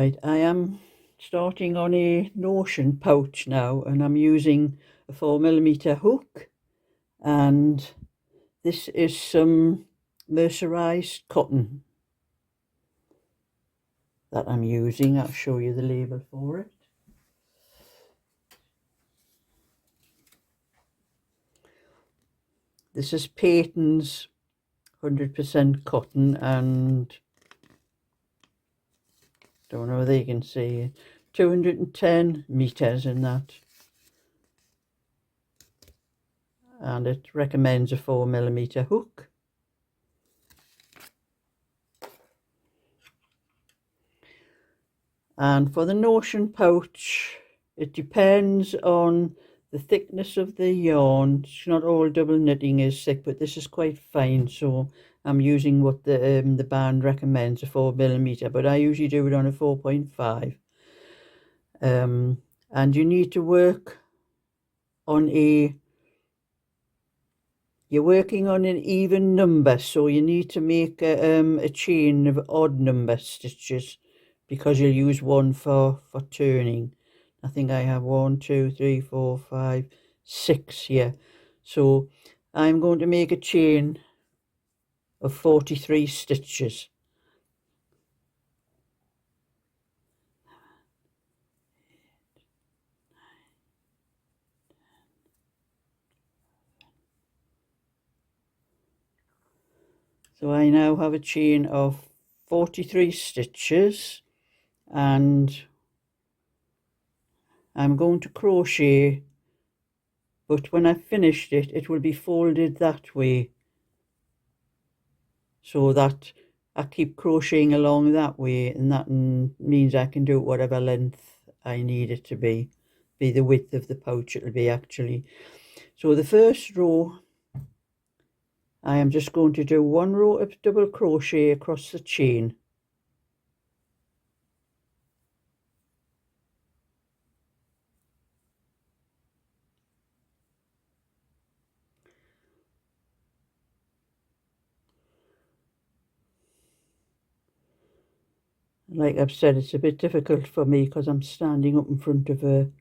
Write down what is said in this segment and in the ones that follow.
Right, I am starting on a notion pouch now, and I'm using a 4mm hook, and this is some mercerized cotton that I'm using. I'll show you the label for it. This is Peyton's 100% cotton, and don't know whether you can see 210 meters in that, and it recommends a 4mm hook. And for the notion pouch, it depends on the thickness of the yarn. It's not all double knitting is thick, but this is quite fine, so I'm using what the band recommends, a 4mm, but I usually do it on a 4.5. And you need to work on you're working on an even number, so you need to make a chain of odd number stitches, because you'll use one for turning. I think I have 1, 2, 3, 4, 5, 6 here. So I'm going to make a chain of 43 stitches. So I now have a chain of 43 stitches, and I'm going to crochet, but when I've finished it, it will be folded that way, so that I keep crocheting along that way, and that means I can do it whatever length I need it to be the width of the pouch it'll be actually. So the first row, I am just going to do 1 row of double crochet across the chain. Like I've said, it's a bit difficult for me because I'm standing up in front of her,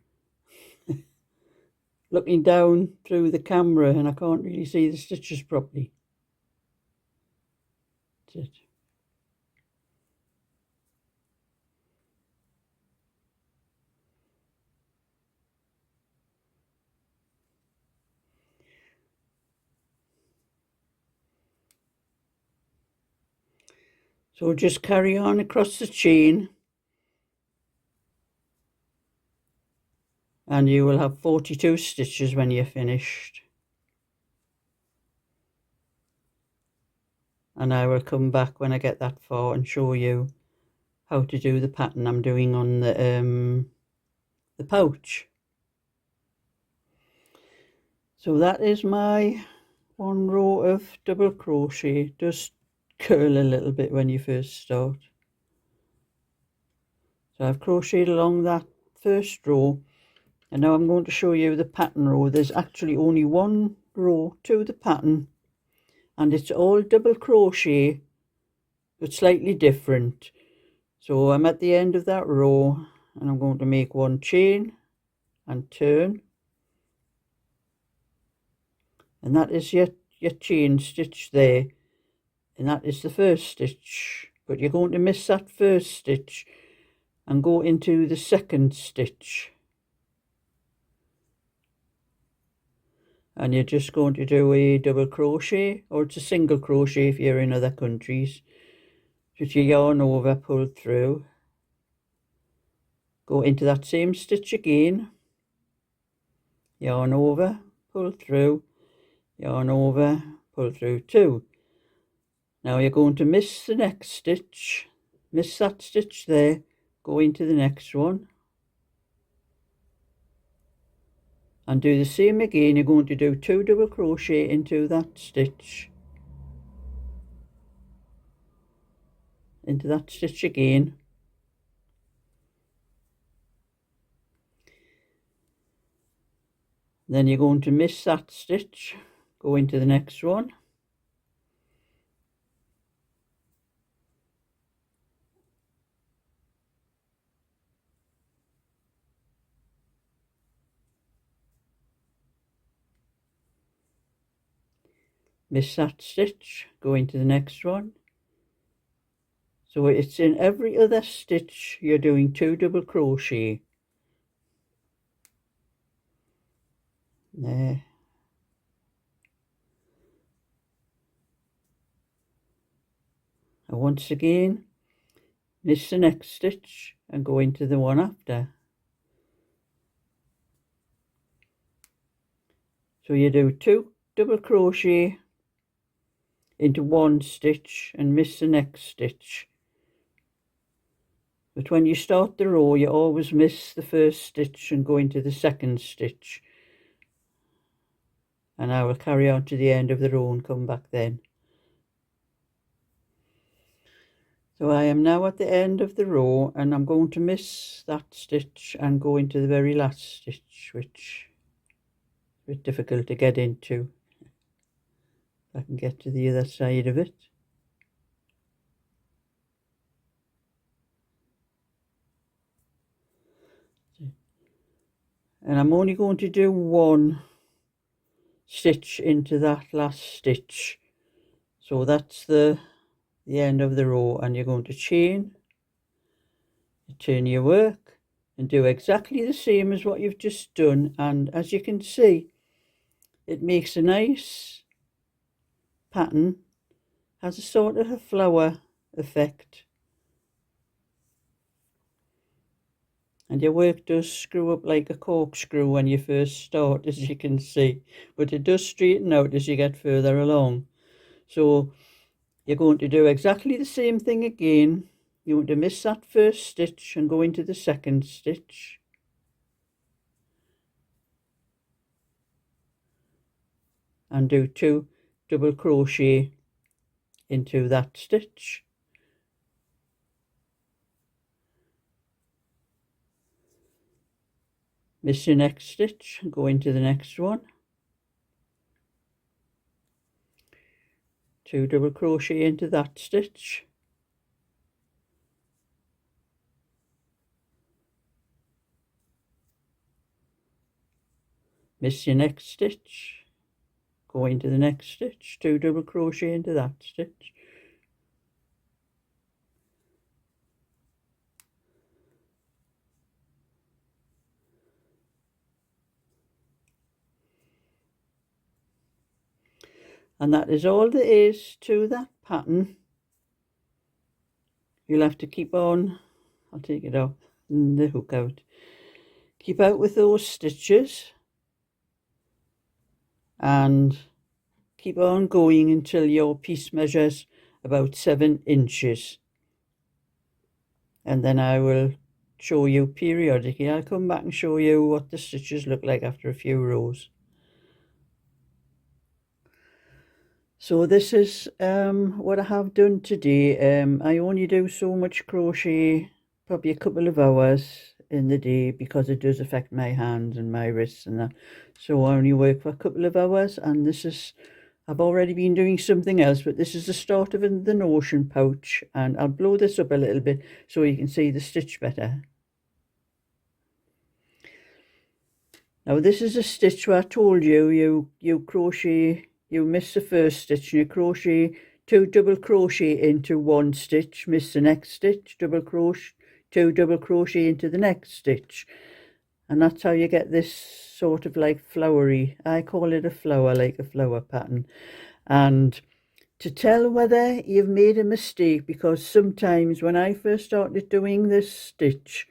looking down through the camera, and I can't really see the stitches properly. That's it. So just carry on across the chain, and you will have 42 stitches when you're finished. And I will come back when I get that far and show you how to do the pattern I'm doing on the pouch. So that is my 1 row of double crochet. It does curl a little bit when you first start. So I've crocheted along that first row, and now I'm going to show you the pattern row. There's actually only 1 row to the pattern, and it's all double crochet but slightly different. So I'm at the end of that row, and I'm going to make 1 chain and turn, and that is your chain stitch there, and that is the first stitch. But you're going to miss that first stitch and go into the second stitch, and you're just going to do a double crochet, or it's a single crochet if you're in other countries. Put your yarn over, pull through, go into that same stitch again, yarn over, pull through, yarn over, pull through 2. Now you're going to miss the next stitch, miss that stitch there, go into the next one, and do the same again. You're going to do 2 double crochet into that stitch, into that stitch again, then you're going to miss that stitch, go into the next one, miss that stitch, go into the next one. So it's in every other stitch you're doing 2 double crochet. There. And once again, miss the next stitch and go into the one after. So you do 2 double crochet into one stitch and miss the next stitch. But when you start the row, you always miss the first stitch and go into the second stitch. And I will carry on to the end of the row and come back then. So I am now at the end of the row, and I'm going to miss that stitch and go into the very last stitch, which is a bit difficult to get into. If I can get to the other side of it. And I'm only going to do 1 stitch into that last stitch. So that's the end of the row, and you're going to chain, turn your work and do exactly the same as what you've just done. And as you can see, it makes a nice pattern, has a sort of a flower effect, and your work does screw up like a corkscrew when you first start, as you can see, but it does straighten out as you get further along. So you're going to do exactly the same thing again. You want to miss that first stitch and go into the second stitch. And do 2 double crochet into that stitch. Miss your next stitch and go into the next one. 2 double crochet into that stitch. Miss your next stitch, go into the next stitch, 2 double crochet into that stitch. And that is all there is to that pattern. You'll have to keep on, I'll take it off, the hook out. Keep out with those stitches and keep on going until your piece measures about 7 inches. And then I will show you periodically. I'll come back and show you what the stitches look like after a few rows. So this is what I have done today. I only do so much crochet, probably a couple of hours in the day, because it does affect my hands and my wrists and that. So I only work for a couple of hours, and this is, I've already been doing something else, but this is the start of the notion pouch, and I'll blow this up a little bit so you can see the stitch better. Now this is a stitch where I told you, you crochet, you miss the first stitch and you crochet 2 double crochet into one stitch, miss the next stitch, double crochet, 2 double crochet into the next stitch. And that's how you get this sort of like flowery, I call it a flower, like a flower pattern. And to tell whether you've made a mistake, because sometimes when I first started doing this stitch,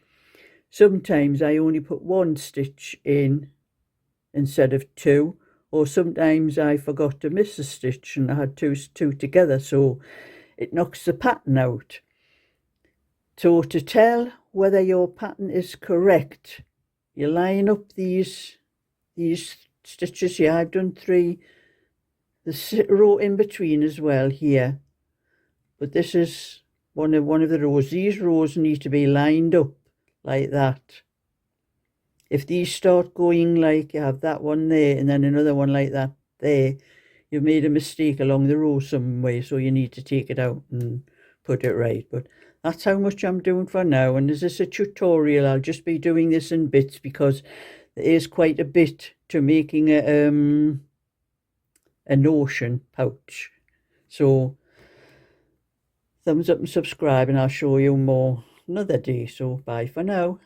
sometimes I only put 1 stitch in instead of 2, or sometimes I forgot to miss a stitch and I had two together, so it knocks the pattern out. So to tell whether your pattern is correct, you line up these stitches here. I've done 3, the row in between as well here, but this is one of the rows. These rows need to be lined up like that. If these start going like you have that one there and then another one like that there, you've made a mistake along the row some way, so you need to take it out and put it right. But that's how much I'm doing for now. And this is a tutorial. I'll just be doing this in bits because there is quite a bit to making a a notion pouch. So thumbs up and subscribe, and I'll show you more another day. So bye for now.